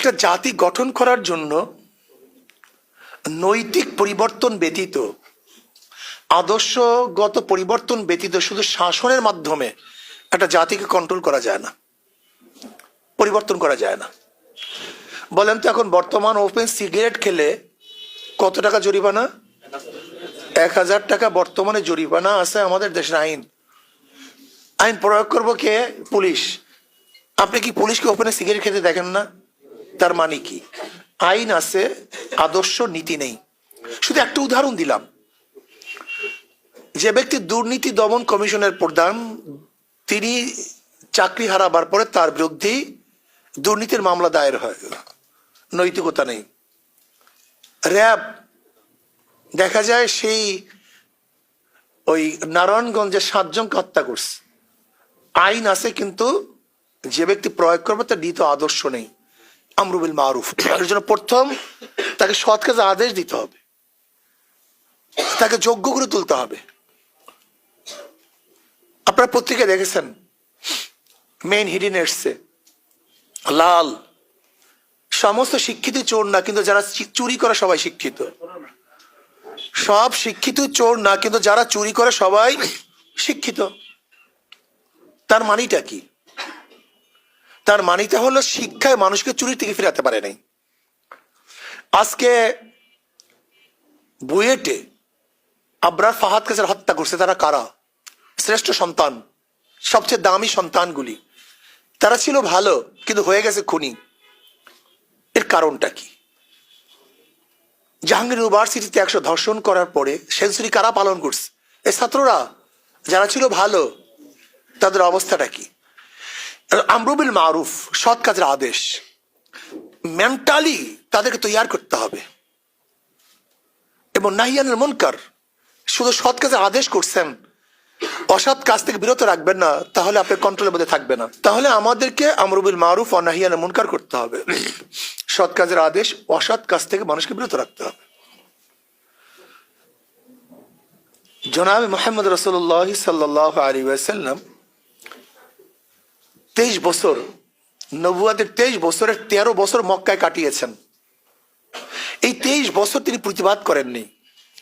একটা জাতি গঠন করার জন্য নৈতিক পরিবর্তন ব্যতীত, আদর্শগত পরিবর্তন ব্যতীত শুধু শাসনের মাধ্যমে একটা জাতিকে কন্ট্রোল করা যায় না, পরিবর্তন করা যায় না। বলেন তো, এখন বর্তমান ওপেন সিগারেট খেলে কত টাকা জরিমানা? 1000 টাকা বর্তমানে জরিমানা আছে আমাদের দেশের আইন। আইন প্রয়োগ করবো কে? পুলিশ। আপনি কি পুলিশকে ওপেনে সিগারেট খেতে দেখেন না? তার মানে কি? আইন আছে, আদর্শ নীতি নেই। শুধু একটা উদাহরণ দিলাম, যে ব্যক্তি দুর্নীতি দমন কমিশনের প্রধান, তিনি চাকরি হারাবার পরে তার বিরুদ্ধে দুর্নীতির মামলা দায়ের হয়, নৈতিকতা নেই। র্যাব দেখা যায় সেই ওই নারায়ণগঞ্জে 7 জনকে হত্যা করছে, আইন আছে কিন্তু যে ব্যক্তি প্রয়োগ করবে তার নীতি আদর্শ নেই, আমরু বিল মারুফ। এর জন্য প্রথম তাকে সৎ কাজে আদেশ দিতে হবে, তাকে যোগ্য করে তুলতে হবে। আপনারা পত্রিকায় দেখেছেন, মেইন হিডিং এসছে লাল, সমস্ত শিক্ষিত চোর না, কিন্তু যারা চুরি করে সবাই শিক্ষিত। সব শিক্ষিত চোর না, কিন্তু যারা চুরি করে সবাই শিক্ষিত। তার মানিটা কি? তার মানিটা হলো শিক্ষায় মানুষকে চুরি থেকে ফিরাতে পারে নাই। আজকে বুয়েটে আবরার ফাহাদকে যারা হত্যা করছে তারা কারা? শ্রেষ্ঠ সন্তান, সবচেয়ে দামি সন্তানগুলি, তারা ছিল ভালো কিন্তু হয়ে গেছে খুনি। এর কারণটা কি? জাহাঙ্গীর ইউনিভার্সিটিতে 100 ধর্ষণ করার পরে সেঞ্চুরি কারা পালন করছে? এই ছাত্ররা, যারা ছিল ভালো। তাদের অবস্থাটা কি? আমরু বিল মারুফ, সৎ কাজের আদেশ, মেন্টালি তাদেরকে তৈরি করতে হবে। এবং নাহি আনিল মুনকার, শুধু সৎ কাজের আদেশ করছেন, অসৎ কাজ থেকে বিরত রাখবেন না, তাহলে আপনার কন্ট্রোলের মধ্যে থাকবে না। তাহলে আমাদেরকে আমরু বিল মারুফ ও নাহি আনিল মুনকার করতে হবে, সৎ কাজের আদেশ, অসৎ কাজ থেকে মানুষকে বিরত রাখতে হবে। জনাব মুহাম্মদ রাসূলুল্লাহ সাল্লাল্লাহু আলাইহি ওয়াসাল্লাম 23 বছর, নবুয়তের 23 বছরের 13 বছর মক্কায় কাটিয়েছেন। এই 23 বছর তিনি প্রতিবাদ করেননি।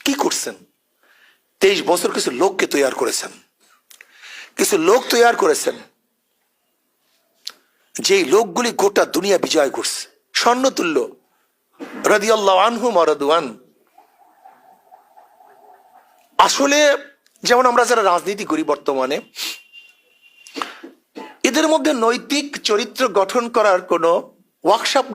কি করছেন? 23 বছর কিছু লোককে তৈরি করেছেন, কিছু লোক তৈরি করেছেন, যেই লোকগুলি গোটা দুনিয়া বিজয় করছে, স্বর্ণতুল্য, রাদিয়াল্লাহু আনহুম ওয়া রাদওয়ান। আসলে যেমন আমরা যারা রাজনীতি করি বর্তমানে, এদের মধ্যে নৈতিক চরিত্র গঠন করার কোনো ওয়ার্কশপ